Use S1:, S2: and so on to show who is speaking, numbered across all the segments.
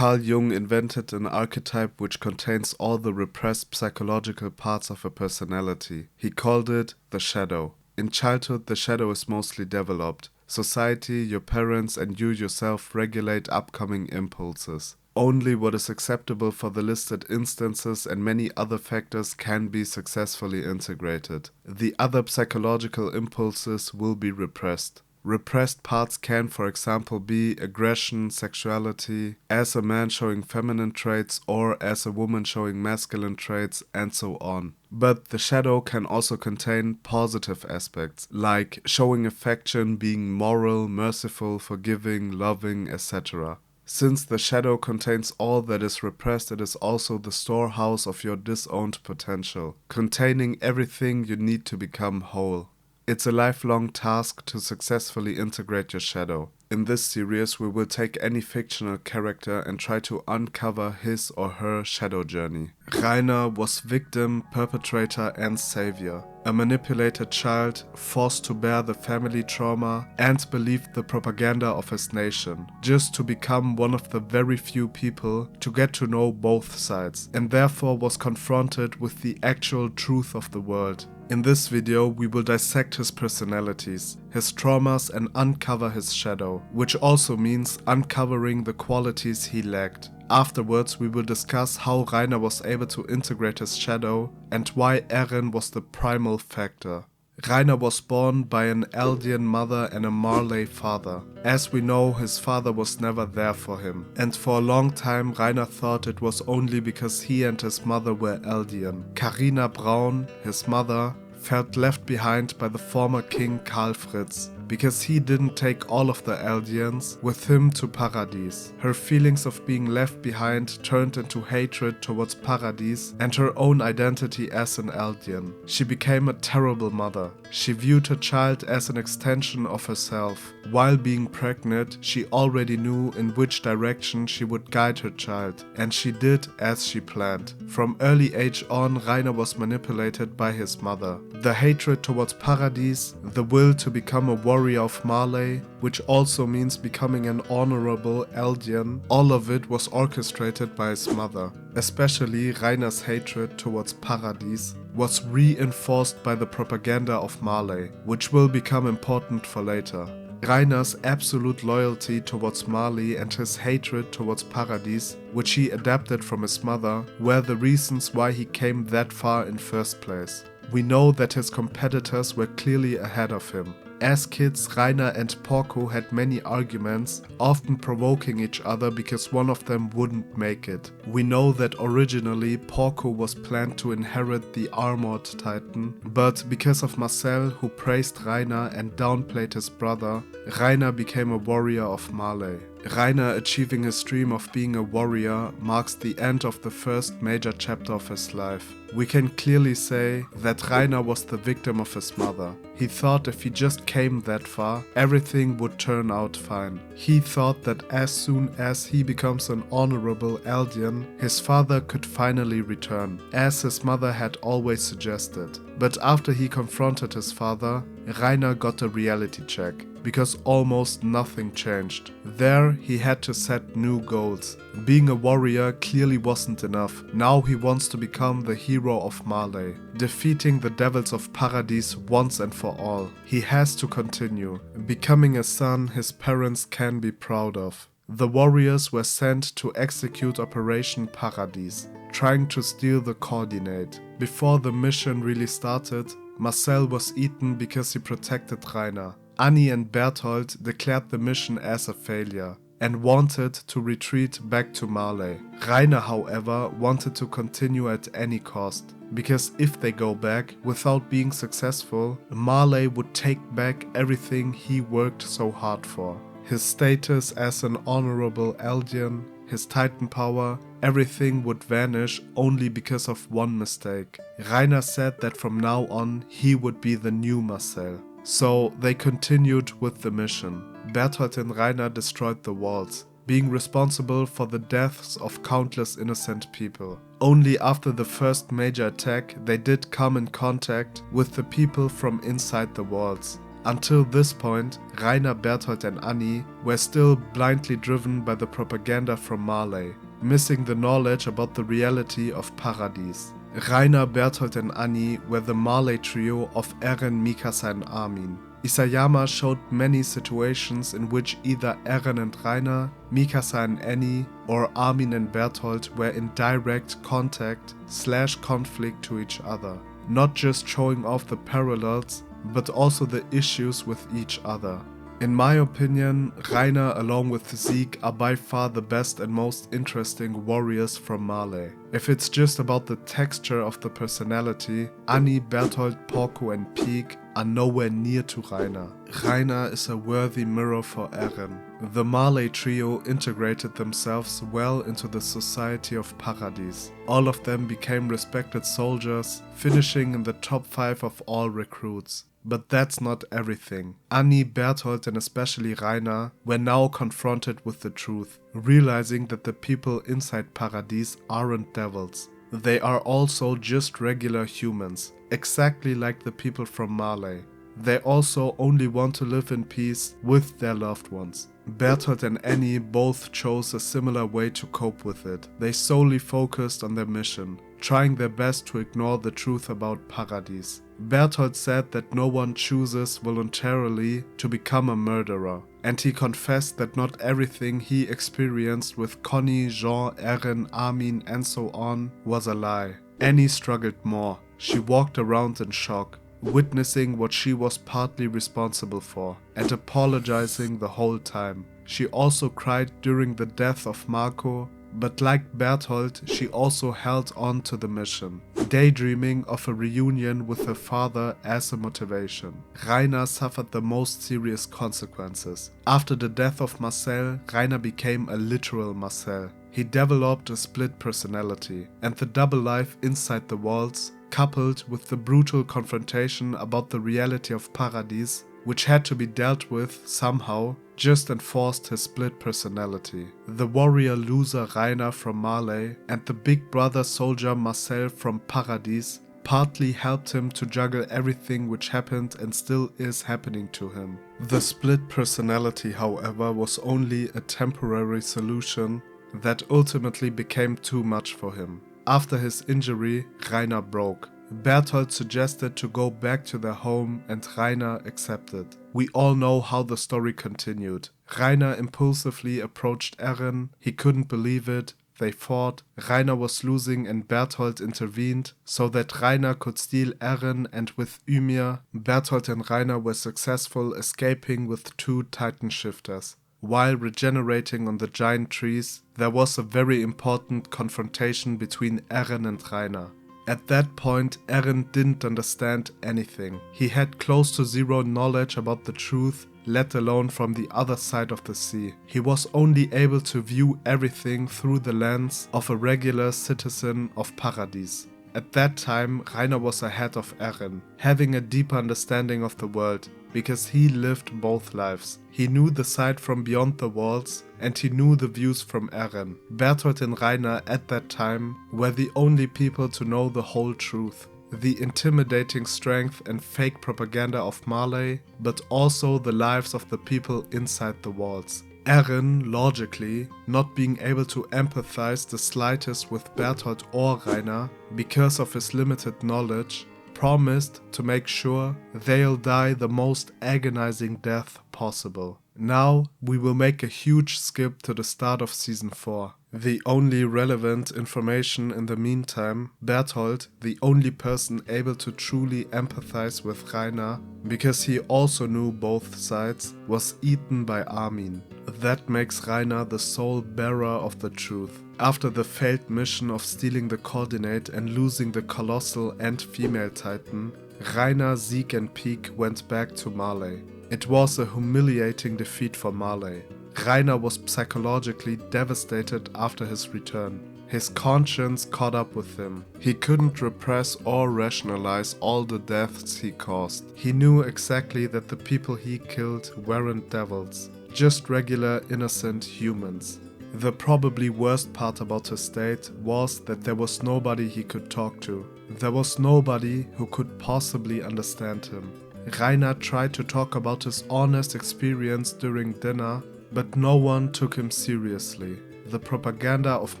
S1: Carl Jung invented an archetype which contains all the repressed psychological parts of a personality. He called it the shadow. In childhood, the shadow is mostly developed. Society, your parents, and you yourself regulate upcoming impulses. Only what is acceptable for the listed instances and many other factors can be successfully integrated. The other psychological impulses will be repressed. Repressed parts can, for example, be aggression, sexuality, as a man showing feminine traits or as a woman showing masculine traits, and so on. But the shadow can also contain positive aspects, like showing affection, being moral, merciful, forgiving, loving, etc. Since the shadow contains all that is repressed, it is also the storehouse of your disowned potential, containing everything you need to become whole. It's a lifelong task to successfully integrate your shadow. In this series, we will take any fictional character and try to uncover his or her shadow journey. Reiner was victim, perpetrator, and savior. A manipulated child, forced to bear the family trauma and believed the propaganda of his nation, just to become one of the very few people to get to know both sides, and therefore was confronted with the actual truth of the world. In this video, we will dissect his personalities, his traumas, and uncover his shadow, which also means uncovering the qualities he lacked. Afterwards, we will discuss how Reiner was able to integrate his shadow and why Erin was the primal factor. Reiner was born by an Eldian mother and a Marley father. As we know, his father was never there for him, and for a long time Reiner thought it was only because he and his mother were Eldian. Carina Braun, his mother, felt left behind by the former king Karl Fritz, because he didn't take all of the Eldians with him to Paradis. Her feelings of being left behind turned into hatred towards Paradis and her own identity as an Eldian. She became a terrible mother. She viewed her child as an extension of herself. While being pregnant, she already knew in which direction she would guide her child, and she did as she planned. From early age on, Reiner was manipulated by his mother. The hatred towards Paradis, the will to become a warrior of Marley, which also means becoming an honorable Eldian, all of it was orchestrated by his mother. Especially Reiner's hatred towards Paradis was reinforced by the propaganda of Marley, which will become important for later. Reiner's absolute loyalty towards Marley and his hatred towards Paradis, which he adapted from his mother, were the reasons why he came that far in first place. We know that his competitors were clearly ahead of him. As kids, Reiner and Porco had many arguments, often provoking each other because one of them wouldn't make it. We know that originally Porco was planned to inherit the Armored Titan, but because of Marcel, who praised Reiner and downplayed his brother, Reiner became a warrior of Marley. Reiner achieving his dream of being a warrior marks the end of the first major chapter of his life. We can clearly say that Reiner was the victim of his mother. He thought if he just came that far, everything would turn out fine. He thought that as soon as he becomes an honorable Eldian, his father could finally return, as his mother had always suggested. But after he confronted his father, Reiner got a reality check, because almost nothing changed. There, he had to set new goals. Being a warrior clearly wasn't enough. Now he wants to become the hero of Marley, defeating the devils of Paradis once and for all. He has to continue, becoming a son his parents can be proud of. The warriors were sent to execute Operation Paradis, trying to steal the coordinate. Before the mission really started, Marcel was eaten because he protected Reiner. Annie and Berthold declared the mission as a failure and wanted to retreat back to Marley. Reiner, however, wanted to continue at any cost, because if they go back without being successful, Marley would take back everything he worked so hard for. His status as an honorable Eldian, his Titan power, everything would vanish only because of one mistake. Reiner said that from now on he would be the new Marcel. So they continued with the mission. Berthold and Reiner destroyed the walls, being responsible for the deaths of countless innocent people. Only after the first major attack they did come in contact with the people from inside the walls. Until this point, Reiner, Berthold and Annie were still blindly driven by the propaganda from Marley, missing the knowledge about the reality of Paradis. Reiner, Berthold and Annie were the Marley trio of Eren, Mikasa and Armin. Isayama showed many situations in which either Eren and Reiner, Mikasa and Annie, or Armin and Berthold were in direct contact/conflict to each other, not just showing off the parallels, but also the issues with each other. In my opinion, Reiner along with Zeke are by far the best and most interesting warriors from Marley. If it's just about the texture of the personality, Annie, Berthold, Porco and Peak are nowhere near to Reiner. Reiner is a worthy mirror for Eren. The Marley trio integrated themselves well into the society of Paradis. All of them became respected soldiers, finishing in the top 5 of all recruits. But that's not everything. Annie, Berthold and especially Reiner were now confronted with the truth, realizing that the people inside Paradis aren't devils. They are also just regular humans, exactly like the people from Marley. They also only want to live in peace with their loved ones. Berthold and Annie both chose a similar way to cope with it. They solely focused on their mission, trying their best to ignore the truth about Paradis. Berthold said that no one chooses voluntarily to become a murderer, and he confessed that not everything he experienced with Connie, Jean, Eren, Armin and so on was a lie. Annie struggled more. She walked around in shock, witnessing what she was partly responsible for, and apologizing the whole time. She also cried during the death of Marco, but like Berthold, she also held on to the mission, daydreaming of a reunion with her father as a motivation. Reiner suffered the most serious consequences. After the death of Marcel, Reiner became a literal Marcel. He developed a split personality, and the double life inside the walls, coupled with the brutal confrontation about the reality of Paradis, which had to be dealt with somehow, just enforced his split personality. The warrior loser Reiner from Marley and the big brother soldier Marcel from Paradis partly helped him to juggle everything which happened and still is happening to him. The split personality, however, was only a temporary solution that ultimately became too much for him. After his injury, Reiner broke. Berthold suggested to go back to their home and Reiner accepted. We all know how the story continued. Reiner impulsively approached Eren, he couldn't believe it, they fought, Reiner was losing and Berthold intervened so that Reiner could steal Eren, and with Ymir, Berthold and Reiner were successful, escaping with 2 Titan shifters. While regenerating on the giant trees, there was a very important confrontation between Eren and Reiner. At that point, Eren didn't understand anything. He had close to zero knowledge about the truth, let alone from the other side of the sea. He was only able to view everything through the lens of a regular citizen of Paradis. At that time, Reiner was ahead of Eren, having a deeper understanding of the world, because he lived both lives. He knew the side from beyond the walls, and he knew the views from Eren. Berthold and Reiner at that time were the only people to know the whole truth. The intimidating strength and fake propaganda of Marley, but also the lives of the people inside the walls. Eren, logically, not being able to empathize the slightest with Berthold or Reiner because of his limited knowledge, promised to make sure they'll die the most agonizing death possible. Now we will make a huge skip to the start of season 4. The only relevant information in the meantime, Berthold, the only person able to truly empathize with Reiner, because he also knew both sides, was eaten by Armin. That makes Reiner the sole bearer of the truth. After the failed mission of stealing the coordinate and losing the colossal and female titan, Reiner, Zeke and Peak went back to Marley. It was a humiliating defeat for Marley. Reiner was psychologically devastated after his return. His conscience caught up with him. He couldn't repress or rationalize all the deaths he caused. He knew exactly that the people he killed weren't devils, just regular innocent humans. The probably worst part about his state was that there was nobody he could talk to. There was nobody who could possibly understand him. Reiner tried to talk about his honest experience during dinner, but no one took him seriously. The propaganda of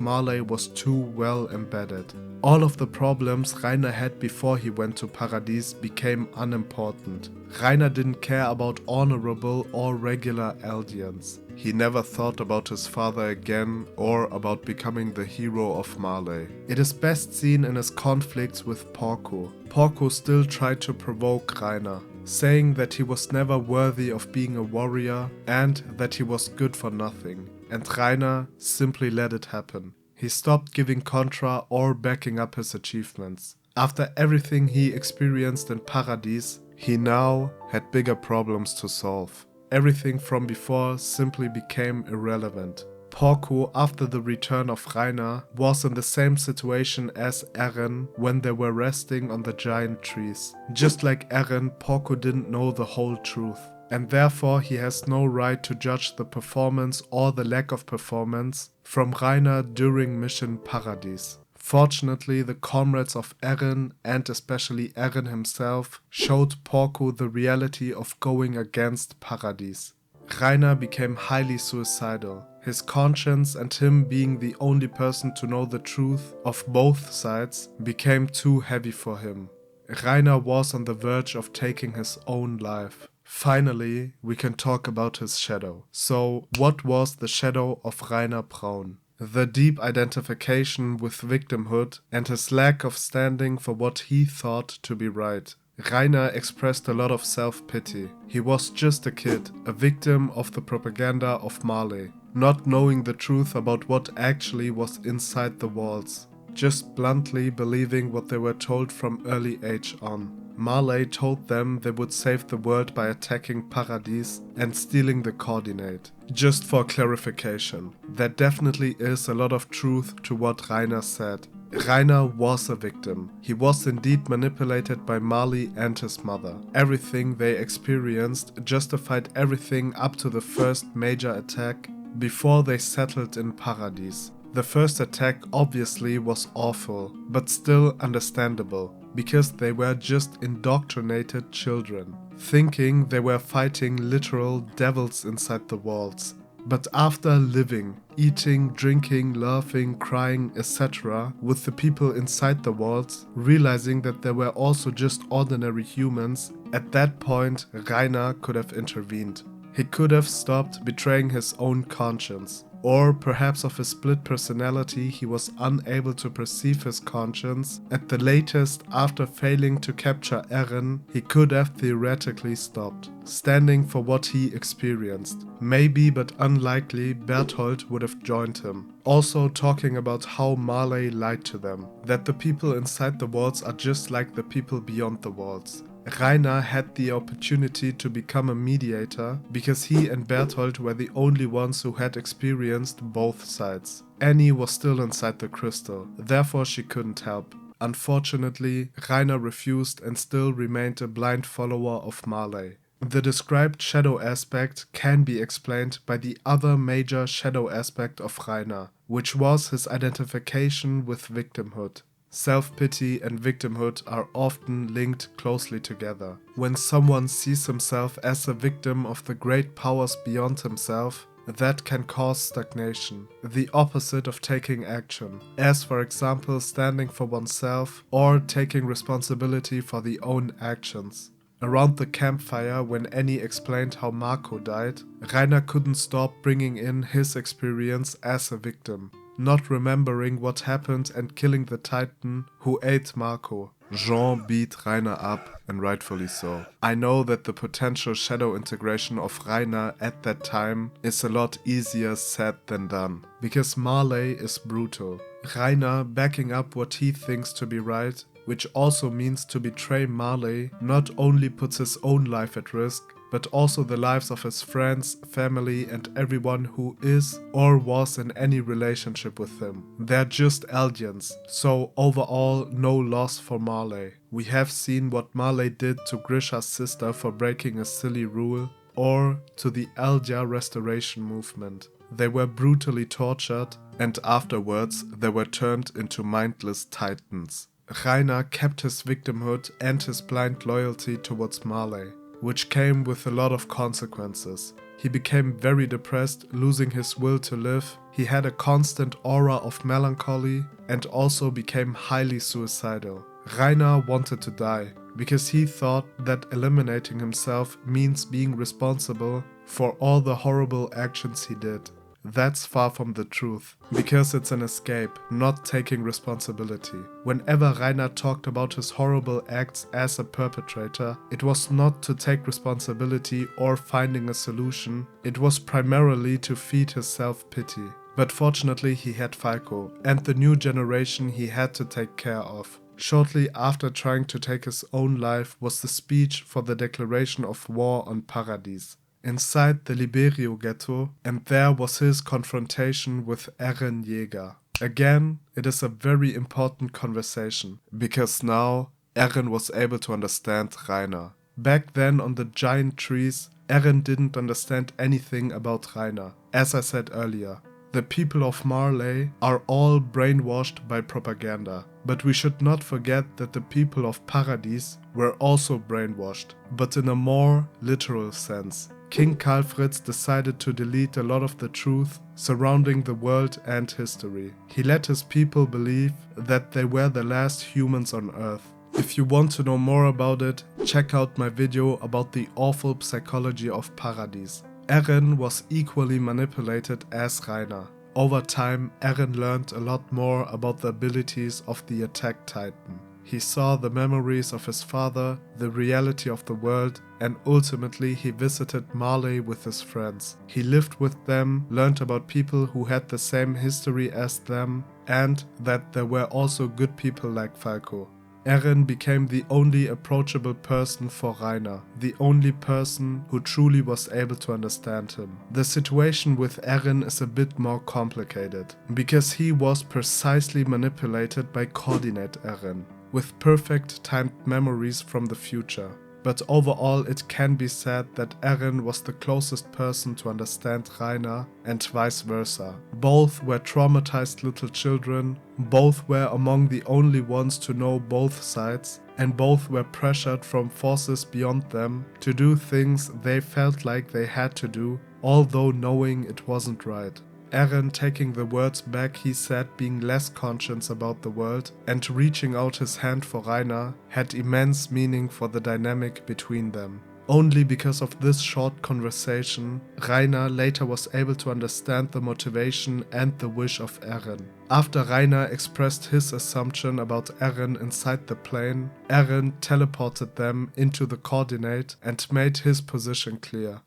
S1: Marley was too well embedded. All of the problems Reiner had before he went to Paradis became unimportant. Reiner didn't care about honorable or regular Eldians. He never thought about his father again or about becoming the hero of Marley. It is best seen in his conflicts with Porco. Porco still tried to provoke Reiner, saying that he was never worthy of being a warrior and that he was good for nothing, and Reiner simply let it happen. He stopped giving contra or backing up his achievements. After everything he experienced in Paradis, he now had bigger problems to solve. Everything from before simply became irrelevant. Porco, after the return of Reiner, was in the same situation as Eren when they were resting on the giant trees. Just like Eren, Porco didn't know the whole truth, and therefore he has no right to judge the performance or the lack of performance from Reiner during Mission Paradis. Fortunately, the comrades of Eren, and especially Eren himself, showed Porco the reality of going against Paradis. Reiner became highly suicidal. His conscience and him being the only person to know the truth of both sides became too heavy for him. Reiner was on the verge of taking his own life. Finally, we can talk about his shadow. So, what was the shadow of Reiner Braun? The deep identification with victimhood and his lack of standing for what he thought to be right. Reiner expressed a lot of self-pity. He was just a kid, a victim of the propaganda of Marley, not knowing the truth about what actually was inside the walls, just bluntly believing what they were told from early age on. Marley told them they would save the world by attacking Paradis and stealing the coordinate. Just for clarification, there definitely is a lot of truth to what Reiner said. Reiner was a victim. He was indeed manipulated by Marley and his mother. Everything they experienced justified everything up to the first major attack before they settled in Paradis. The first attack obviously was awful, but still understandable, because they were just indoctrinated children, thinking they were fighting literal devils inside the walls. But after living, eating, drinking, laughing, crying, etc. with the people inside the walls, realizing that they were also just ordinary humans, at that point Reiner could have intervened. He could have stopped betraying his own conscience. Or perhaps of his split personality he was unable to perceive his conscience. At the latest, after failing to capture Eren, he could have theoretically stopped, standing for what he experienced. Maybe, but unlikely, Berthold would have joined him. Also talking about how Marley lied to them, that the people inside the walls are just like the people beyond the walls. Reiner had the opportunity to become a mediator because he and Berthold were the only ones who had experienced both sides. Annie was still inside the crystal, therefore she couldn't help. Unfortunately, Reiner refused and still remained a blind follower of Marley. The described shadow aspect can be explained by the other major shadow aspect of Reiner, which was his identification with victimhood. Self-pity and victimhood are often linked closely together. When someone sees himself as a victim of the great powers beyond himself, that can cause stagnation, the opposite of taking action, as for example standing for oneself or taking responsibility for the own actions. Around the campfire, when Annie explained how Marco died, Reiner couldn't stop bringing in his experience as a victim, not remembering what happened and killing the Titan who ate Marco. Jean beat Reiner up, and rightfully so. I know that the potential shadow integration of Reiner at that time is a lot easier said than done, because Marley is brutal. Reiner, backing up what he thinks to be right, which also means to betray Marley, not only puts his own life at risk, but also the lives of his friends, family, and everyone who is or was in any relationship with him. They're just Eldians, so overall no loss for Marley. We have seen what Marley did to Grisha's sister for breaking a silly rule, or to the Eldia restoration movement. They were brutally tortured, and afterwards they were turned into mindless titans. Reiner kept his victimhood and his blind loyalty towards Marley, which came with a lot of consequences. He became very depressed, losing his will to live. He had a constant aura of melancholy and also became highly suicidal. Reiner wanted to die because he thought that eliminating himself means being responsible for all the horrible actions he did. That's far from the truth, because it's an escape, not taking responsibility. Whenever Reiner talked about his horrible acts as a perpetrator, it was not to take responsibility or finding a solution, it was primarily to feed his self-pity. But fortunately he had Falco, and the new generation he had to take care of. Shortly after trying to take his own life was the speech for the declaration of war on Paradis, inside the Liberio ghetto, and there was his confrontation with Eren Yeager. Again, it is a very important conversation, because now Eren was able to understand Reiner. Back then on the giant trees, Eren didn't understand anything about Reiner. As I said earlier, the people of Marley are all brainwashed by propaganda. But we should not forget that the people of Paradis were also brainwashed, but in a more literal sense. King Karlfritz decided to delete a lot of the truth surrounding the world and history. He let his people believe that they were the last humans on Earth. If you want to know more about it, check out my video about the awful psychology of Paradis. Eren was equally manipulated as Reiner. Over time, Eren learned a lot more about the abilities of the Attack Titan. He saw the memories of his father, the reality of the world, and ultimately he visited Marley with his friends. He lived with them, learned about people who had the same history as them, and that there were also good people like Falco. Eren became the only approachable person for Reiner, the only person who truly was able to understand him. The situation with Eren is a bit more complicated, because he was precisely manipulated by Coordinate Eren, with perfect timed memories from the future. But overall it can be said that Eren was the closest person to understand Reiner and vice versa. Both were traumatized little children, both were among the only ones to know both sides, and both were pressured from forces beyond them to do things they felt like they had to do, although knowing it wasn't right. Eren taking the words back he said, being less conscious about the world and reaching out his hand for Reiner had immense meaning for the dynamic between them. Only because of this short conversation, Reiner later was able to understand the motivation and the wish of Eren. After Reiner expressed his assumption about Eren inside the plane, Eren teleported them into the coordinate and made his position clear.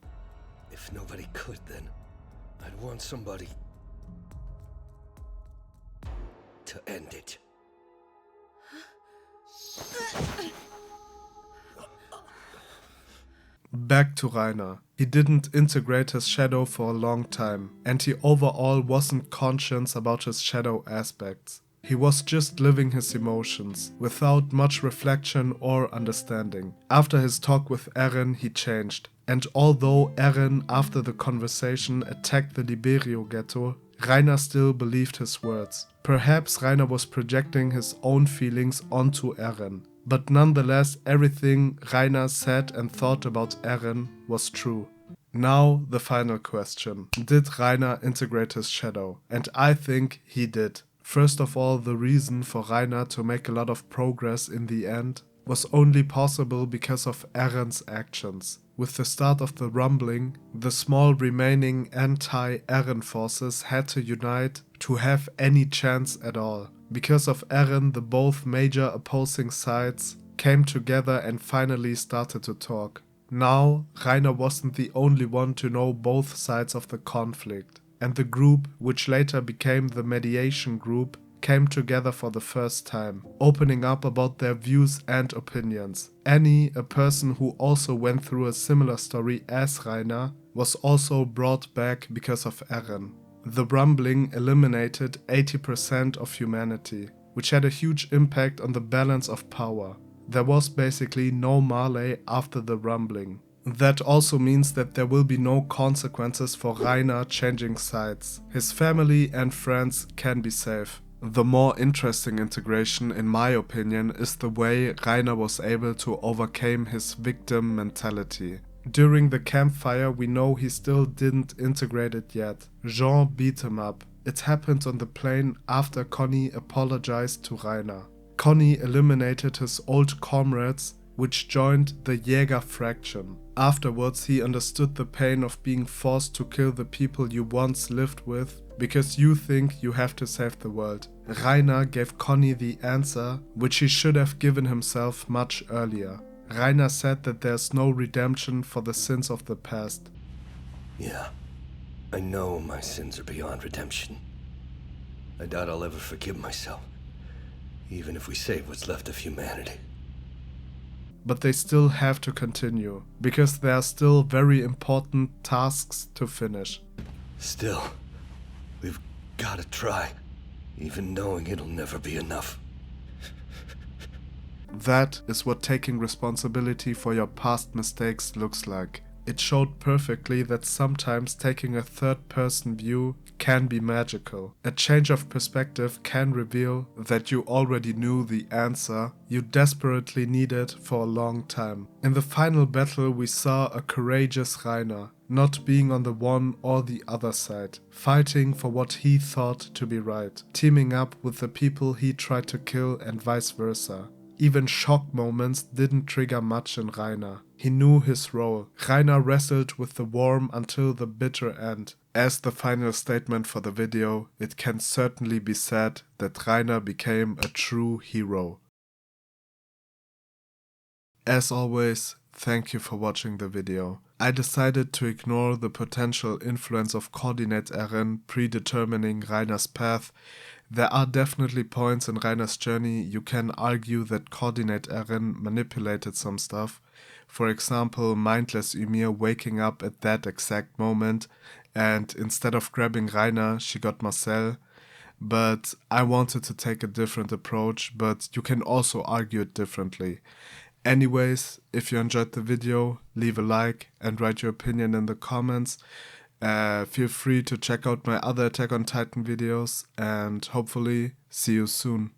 S2: If nobody could, then I'd want somebody to end it.
S1: Back to Reiner. He didn't integrate his shadow for a long time, and he overall wasn't conscious about his shadow aspects. He was just living his emotions, without much reflection or understanding. After his talk with Eren, he changed. And although Eren, after the conversation, attacked the Liberio ghetto, Reiner still believed his words. Perhaps Reiner was projecting his own feelings onto Eren. But nonetheless, everything Reiner said and thought about Eren was true. Now, the final question. Did Reiner integrate his shadow? And I think he did. First of all, the reason for Reiner to make a lot of progress in the end was only possible because of Eren's actions. With the start of the rumbling, the small remaining anti-Eren forces had to unite to have any chance at all. Because of Eren, the both major opposing sides came together and finally started to talk. Now, Reiner wasn't the only one to know both sides of the conflict, and the group, which later became the mediation group, came together for the first time, opening up about their views and opinions. Annie, a person who also went through a similar story as Reiner, was also brought back because of Eren. The rumbling eliminated 80% of humanity, which had a huge impact on the balance of power. There was basically no Marley after the rumbling. That also means that there will be no consequences for Reiner changing sides. His family and friends can be safe. The more interesting integration, in my opinion, is the way Reiner was able to overcome his victim mentality. During the campfire, we know he still didn't integrate it yet. Jean beat him up. It happened on the plane after Connie apologized to Reiner. Connie eliminated his old comrades, which joined the Jäger fraction. Afterwards, he understood the pain of being forced to kill the people you once lived with because you think you have to save the world. Reiner gave Connie the answer, which he should have given himself much earlier. Reiner said that there's no redemption for the sins of the past.
S2: Yeah, I know my sins are beyond redemption. I doubt I'll ever forgive myself, even if we save what's left of humanity.
S1: But they still have to continue, because there are still very important tasks to finish.
S2: Still, we've gotta try, even knowing it'll never be enough.
S1: That is what taking responsibility for your past mistakes looks like. It showed perfectly that sometimes taking a third-person view can be magical. A change of perspective can reveal that you already knew the answer you desperately needed for a long time. In the final battle, we saw a courageous Reiner, not being on the one or the other side, fighting for what he thought to be right, teaming up with the people he tried to kill and vice versa. Even shock moments didn't trigger much in Reiner. He knew his role. Reiner wrestled with the worm until the bitter end. As the final statement for the video, it can certainly be said that Reiner became a true hero. As always, thank you for watching the video. I decided to ignore the potential influence of Coordinate Eren predetermining Reiner's path. There are definitely points in Reiner's journey you can argue that Coordinate Eren manipulated some stuff. For example, mindless Ymir waking up at that exact moment and instead of grabbing Reiner, she got Marcel. But I wanted to take a different approach, but you can also argue it differently. Anyways, if you enjoyed the video, leave a like and write your opinion in the comments. Feel free to check out my other Attack on Titan videos and hopefully see you soon.